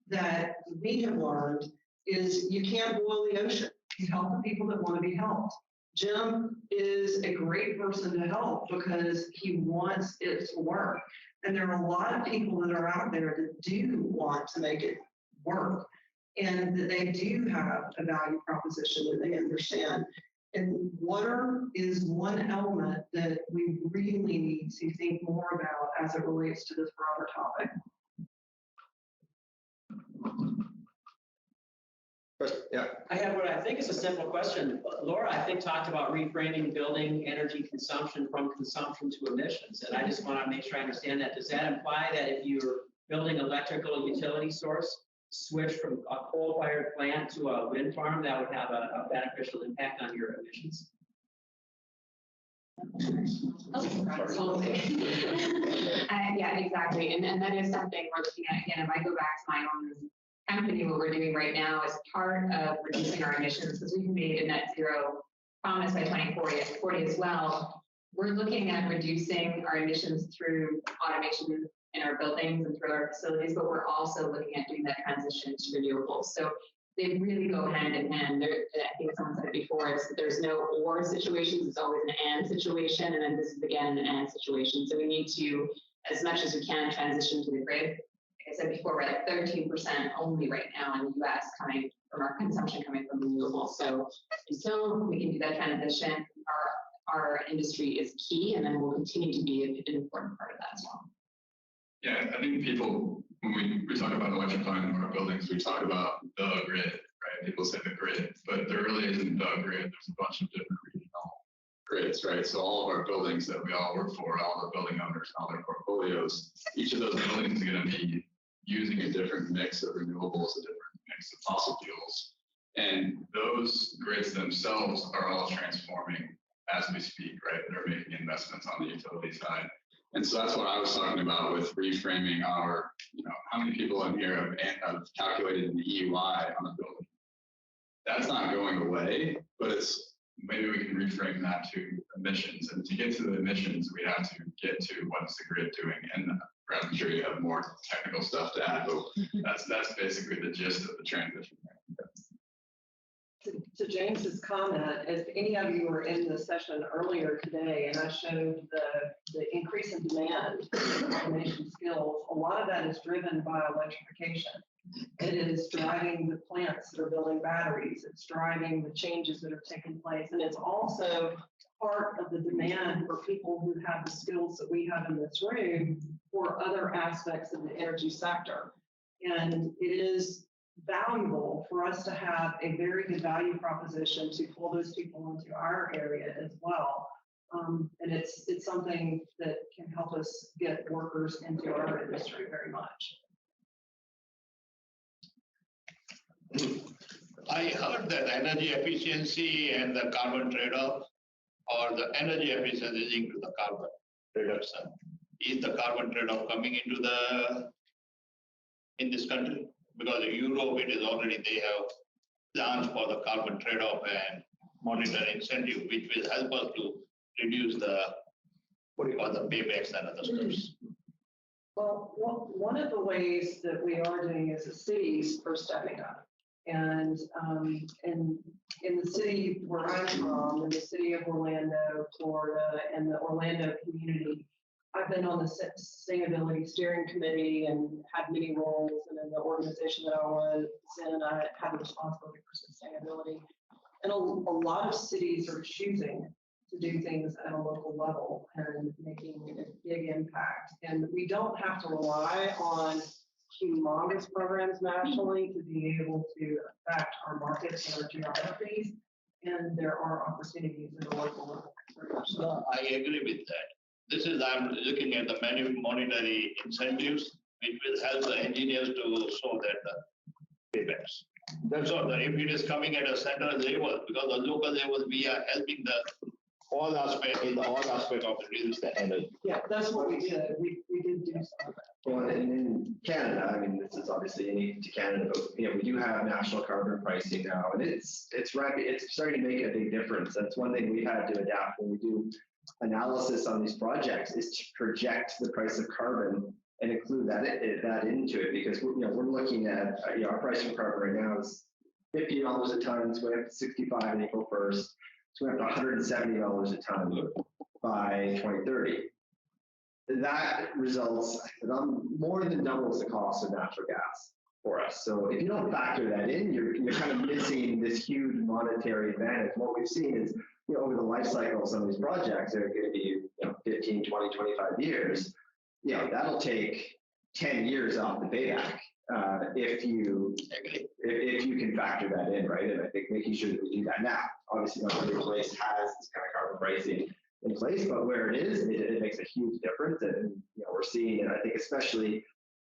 that we have learned is you can't boil the ocean. You help the people that want to be helped. Jim is a great person to help because he wants it to work. And there are a lot of people that are out there that do want to make it work, and that they do have a value proposition that they understand. And water is one element that we really need to think more about as it relates to this broader topic. Yeah. I have what I think is a simple question. Laura, I think, talked about reframing building energy consumption from consumption to emissions. And I just want to make sure I understand that. Does that imply that if you're building electrical utility source, switch from a coal-fired plant to a wind farm, that would have a beneficial impact on your emissions? Yeah, exactly. And that is something we're looking at. Again, if I go back to my own company, what we're doing right now is part of reducing our emissions, because we've made a net zero promise by 2040 as well. We're looking at reducing our emissions through automation in our buildings and through our facilities, but we're also looking at doing that transition to renewables. So they really go hand in hand. I think someone said it before, there's no or situations, it's always an and situation, and then this is again an and situation. So we need to, as much as we can, transition to the grid. Like I said before, we're at 13% only right now in the US coming from our consumption coming from renewables. So until we can do that transition, our industry is key, and then will continue to be an important part of that as well. Yeah, I think people, when we talk about electrifying our buildings, we talk about the grid, right? People say the grid, but there really isn't the grid. There's a bunch of different regional grids, right? So all of our buildings that we all work for, all the building owners, all their portfolios, each of those buildings is going to be using a different mix of renewables, a different mix of fossil fuels. And those grids themselves are all transforming as we speak, right? They're making investments on the utility side. And so that's what I was talking about with reframing our, how many people in here have calculated the EUI on a building? That's not going away, but it's maybe we can reframe that to emissions. And to get to the emissions, we have to get to what's the grid doing. And I'm sure you have more technical stuff to add, but that's basically the gist of the transition. To James's comment, if any of you were in the session earlier today, and I showed the increase in demand for automation skills, a lot of that is driven by electrification. It is driving the plants that are building batteries. It's driving the changes that are taking place. And it's also part of the demand for people who have the skills that we have in this room for other aspects of the energy sector. And it is valuable for us to have a very good value proposition to pull those people into our area as well. And it's something that can help us get workers into our industry very much. I heard that energy efficiency and the carbon trade-off, or the energy efficiency is linked to the carbon reduction. Is the carbon trade-off coming into in this country? Because in Europe, it is already, they have plans for the carbon trade-off and monetary incentive, which will help us to reduce the, the paybacks and other stuff. Well, one of the ways that we are doing as a city is for stepping up. And in the city where I'm from, in the city of Orlando, Florida, and the Orlando community, I've been on the sustainability steering committee and had many roles. And in the organization that I was in, I had the responsibility for sustainability. And a lot of cities are choosing to do things at a local level and making a big impact. And we don't have to rely on humongous programs nationally to be able to affect our markets and our geographies. And there are opportunities at a local level. No, I agree with that. This is, I'm looking at the monetary incentives, which will help the engineers to show that the paybacks. That's all. If it is coming at a central level, because the local level, we are helping the all aspect of reduce the energy. Yeah, that's what we did. We did do some of that. Well, and in Canada, I mean, this is obviously unique to Canada, but we do have national carbon pricing now, and it's starting to make a big difference. That's one thing we've had to adapt when we do analysis on these projects, is to project the price of carbon and include that into it, because we're looking at our price for carbon right now is $50 a ton. It's going up to 65 on April 1st. It's going up to $170 a ton by 2030. That results more than doubles the cost of natural gas for us. So if you don't factor that in, you're kind of missing this huge monetary advantage. What we've seen is, over the life cycle of some of these projects, they're going to be 15, 20, 25 years. That'll take 10 years off the payback if you can factor that in, right? And I think making sure that we do that now. Obviously, not every place has this kind of carbon pricing in place, but where it is, it makes a huge difference. And we're seeing it, I think, especially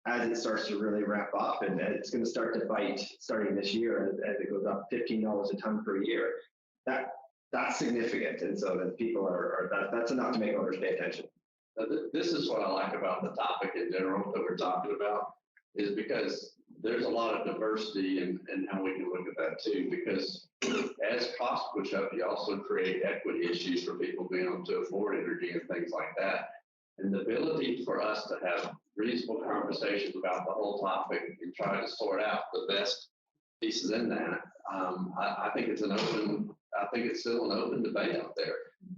as it starts to really ramp up, and it's going to start to bite starting this year as it goes up $15 a ton per year. That's significant, and so that people that's enough to make owners pay attention. This is what I like about the topic in general that we're talking about, is because there's a lot of diversity in how we can look at that too, because as costs push up, you also create equity issues for people being able to afford energy and things like that. And the ability for us to have reasonable conversations about the whole topic and try to sort out the best pieces in that, I think it's still an open debate out there.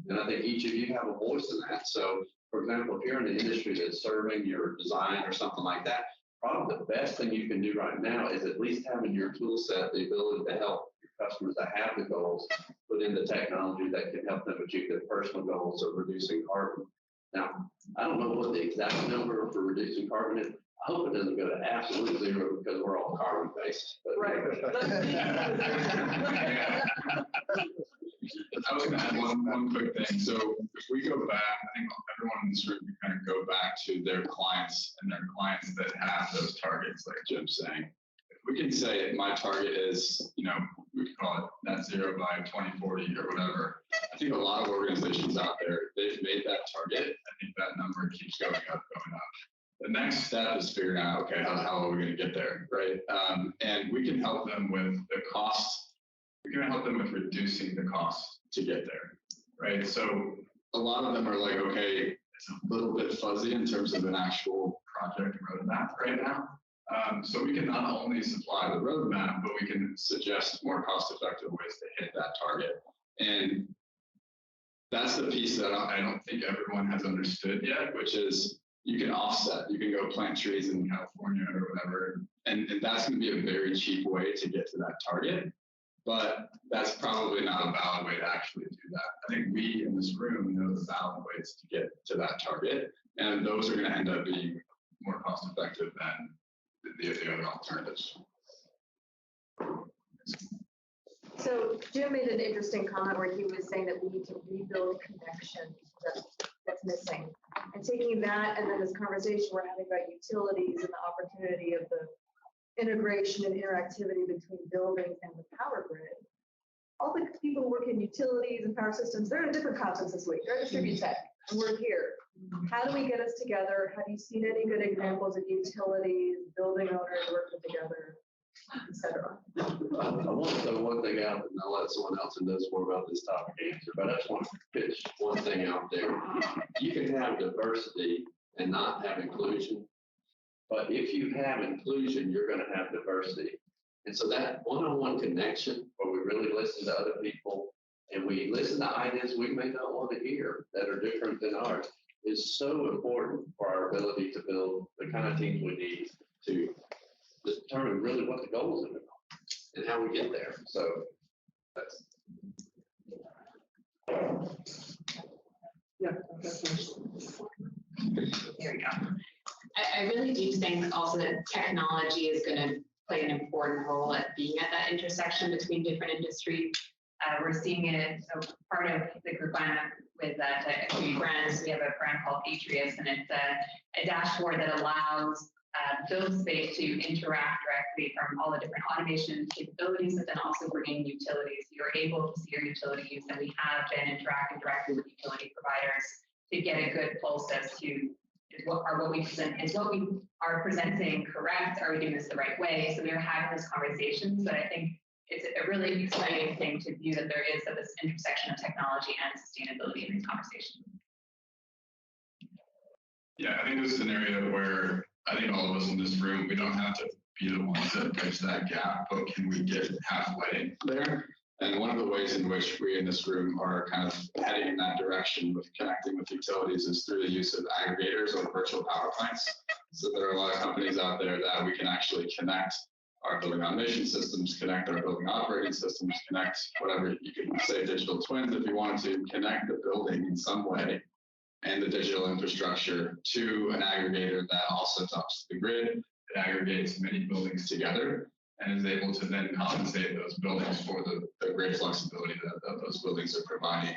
And I think each of you have a voice in that. So, for example, if you're in an industry that's serving your design or something like that, probably the best thing you can do right now is at least having your tool set, the ability to help your customers that have the goals, put in the technology that can help them achieve their personal goals of reducing carbon. Now, I don't know what the exact number for reducing carbon is. I hope it doesn't go to absolute zero because we're all carbon based. Right. I was going to add one quick thing. So if we go back, I think everyone in this room can kind of go back to their clients and their clients that have those targets, like Jim's saying. If we can say my target is, we could call it net zero by 2040 or whatever. I think a lot of organizations out there, they've made that target. I think that number keeps going up. The next step is figuring out, okay, how are we going to get there, right? And we can help them with the cost. We can help them with reducing the cost to get there, right? So a lot of them are like, okay, it's a little bit fuzzy in terms of an actual project roadmap right now. So we can not only supply the roadmap, but we can suggest more cost-effective ways to hit that target. And that's the piece that I don't think everyone has understood yet, which is you can offset. You can go plant trees in California or whatever, and that's going to be a very cheap way to get to that target. But that's probably not a valid way to actually do that. I think we in this room know the valid ways to get to that target, and those are going to end up being more cost-effective than the other alternatives. So Jim made an interesting comment where he was saying that we need to rebuild connection that's missing. And taking that and then this conversation we're having about utilities and the opportunity of the integration and interactivity between buildings and the power grid. All the people who work in utilities and power systems, they're at a different conference this week. They're at Distribute Tech, and we're here. How do we get us together? Have you seen any good examples of utilities, building owners working together, et cetera? I want to throw one thing out, and I'll let someone else who knows more about this topic answer, but I just want to pitch one thing out there. You can have diversity and not have inclusion, but if you have inclusion, you're going to have diversity. And so that one-on-one connection where we really listen to other people and we listen to ideas we may not want to hear that are different than ours is so important for our ability to build the kind of teams we need to determine really what the goals are and how we get there. So that's. Yeah. There we go. I really do think also that technology is going to play an important role at being at that intersection between different industries. We're seeing it, so part of the group I'm with Cochrane brands, we have a brand called Atrius, and it's a dashboard that allows build space to interact directly from all the different automation capabilities, but then also bringing utilities. You're able to see your utilities, and we have been interacting directly with utility providers to get a good pulse as to is what we are presenting correct? Are we doing this the right way? So we are having this conversation, but I think it's a really exciting thing to view that there is this intersection of technology and sustainability in these conversations. Yeah, I think this is an area where I think all of us in this room, we don't have to be the ones that bridge that gap, but can we get halfway there? And one of the ways in which we in this room are kind of heading in that direction with connecting with utilities is through the use of aggregators or virtual power plants. So there are a lot of companies out there that we can actually connect our building automation systems, connect our building operating systems, connect whatever you could say digital twins if you wanted to, connect the building in some way and the digital infrastructure to an aggregator that also talks to the grid. It aggregates many buildings together and is able to then compensate those buildings for the grid flexibility that those buildings are providing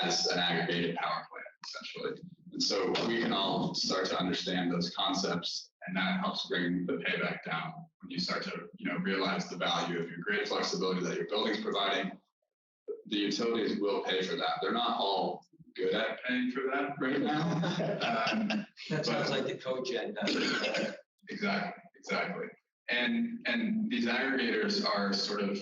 as an aggregated power plant, essentially. And so we can all start to understand those concepts, and that helps bring the payback down when you start to realize the value of your grid flexibility that your building's providing. The utilities will pay for that. They're not all good at paying for that right now. That sounds like the cogen does. Exactly. And these aggregators are sort of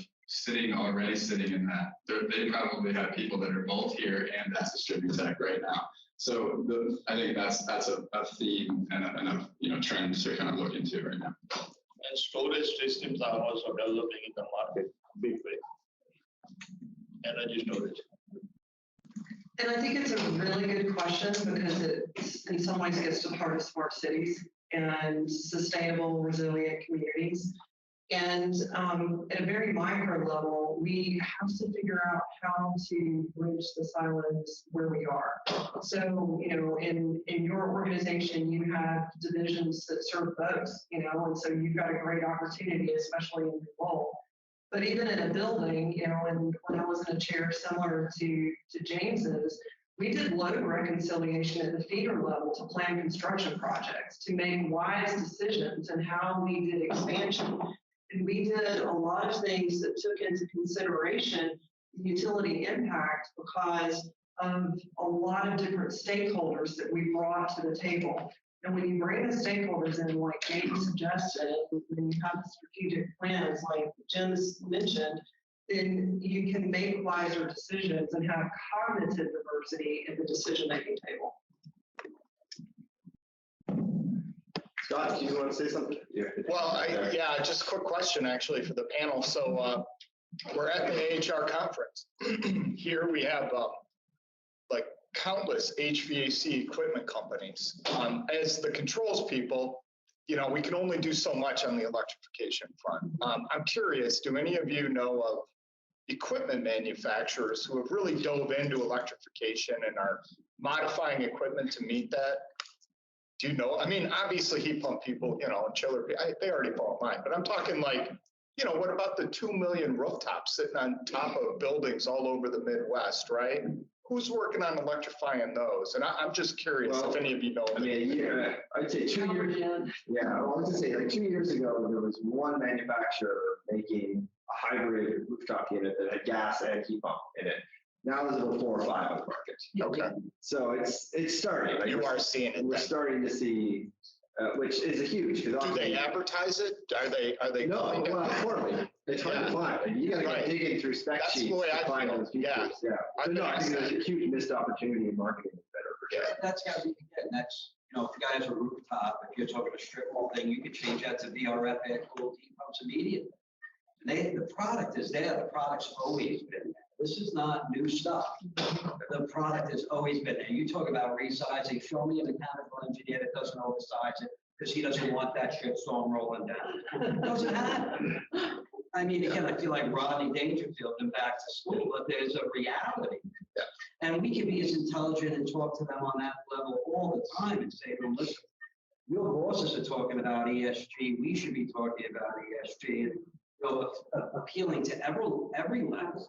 already sitting in that. They probably have people that are both here and at Distribute Tech right now. So I think that's a theme and a trend to kind of look into right now. And storage systems are also developing in the market big way. Energy storage. And I think it's a really good question because it in some ways gets to part of smart cities and sustainable, resilient communities. And at a very micro level, we have to figure out how to bridge the silos where we are. So, in your organization, you have divisions that serve both, and so you've got a great opportunity, especially in your role. But even in a building, and when I was in a chair similar to James's, we did load reconciliation at the feeder level to plan construction projects, to make wise decisions and how we did expansion. And we did a lot of things that took into consideration the utility impact because of a lot of different stakeholders that we brought to the table. And when you bring the stakeholders in, like Nate suggested, when you have the strategic plans, like Jim's mentioned, then you can make wiser decisions and have cognitive diversity at the decision-making table. Scott, do you want to say something? Well, yeah, just a quick question actually for the panel. So we're at the AHR conference. Here we have like countless HVAC equipment companies. As the controls people, you know, we can only do so much on the electrification front. I'm curious, do any of you know of equipment manufacturers who have really dove into electrification and are modifying equipment to meet that? Do you know? I mean, obviously heat pump people, you know, chiller, they already bought mine, but I'm talking like, you know, what about the 2 million rooftops sitting on top of buildings all over the Midwest, right? Who's working on electrifying those? And I'm just curious if any of you know. I mean, yeah, I'd say 2 years. Yeah, I was to say like 2 years ago, there was one manufacturer making a hybrid rooftop unit that had gas and heat pump in it. Now there's about 4 or 5 on the market. Okay. So it's starting. Like You are seeing it. We're starting to see, which is a huge. Do they advertise it? Are they? No, well, poorly. It's hard to find. Like, you got to go digging through spec That's the sheets way to I find feel. those features. Yeah. So no, I think there's a huge missed opportunity in marketing is better for sure. That's got to be the next, you know, if you guys are rooftop, if you're talking a strip mall thing, you could change that to VRF air cooled heat pumps immediately. The product is there. The product's always been there. This is not new stuff. The product has always been there. You talk about resizing. Show me a mechanical engineer that doesn't oversize it because he doesn't want that shit storm rolling down. It doesn't happen. I mean, again, I feel like Rodney Dangerfield and back to school, but there's a reality. Yeah. And we can be as intelligent and talk to them on that level all the time and say to them, listen, your bosses are talking about ESG. We should be talking about ESG. And, you know, appealing to every level.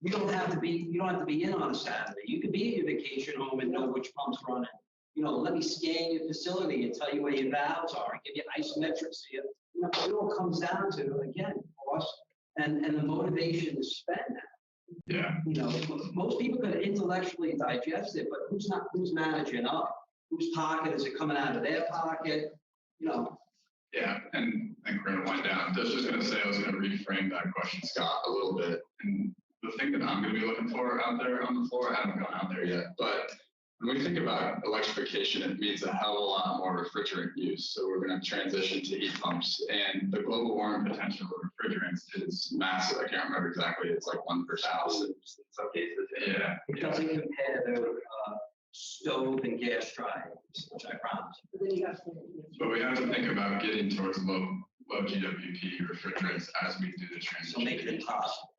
You don't have to be in on a Saturday. You could be at your vacation home and know which pump's running. You know, let me scan your facility and tell you where your valves are and give you isometrics. You know, it all comes down to, again, cost and the motivation to spend that. Yeah. You know, most people could intellectually digest it, but who's managing up? Whose pocket is it coming out of their pocket? You know. Yeah, and I think we're going to wind down. I was just going to say, I was going to reframe that question, Scott, a little bit. And the thing that I'm going to be looking for out there on the floor, I haven't gone out there yet, but when we think about electrification, it means a hell of a lot more refrigerant use. So we're going to transition to heat pumps, and the global warming potential of refrigerants is massive. I can't remember exactly. It's like 1 per thousand in some cases. Yeah. It doesn't compare to stove and gas dryers, which I promise. But we have to think about getting towards low GWP refrigerants as we do the transition. So make it impossible.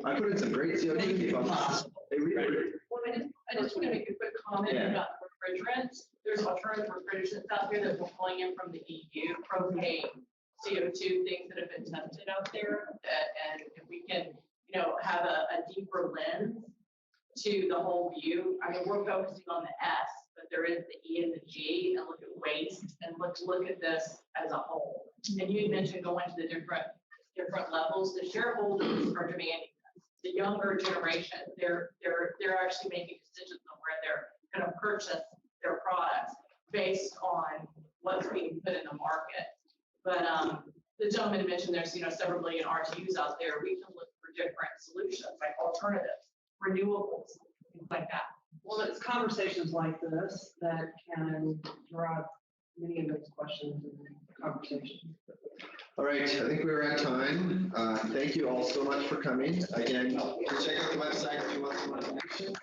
I put in some great CO2 Make it heat pumps. impossible. I just want to make a quick comment about refrigerants. There's alternative refrigerants out there that we're pulling in from the EU, propane, CO2, things that have been tested out there. And if we can, you know, have a deeper lens to the whole view. I mean, we're focusing on the S, but there is the E and the G, and look at waste, and look at this as a whole. And you had mentioned going to the different levels. The shareholders are demanding this. The younger generation, they're actually making decisions on where they're going to purchase their products based on what's being put in the market. But the gentleman mentioned there's several million RTUs out there. We can look for different solutions like alternatives, renewables, things like that. Well, it's conversations like this that can drive many of those questions and conversations. All right, I think we're at time. Thank you all so much for coming. Again, check out the website if you want some more information.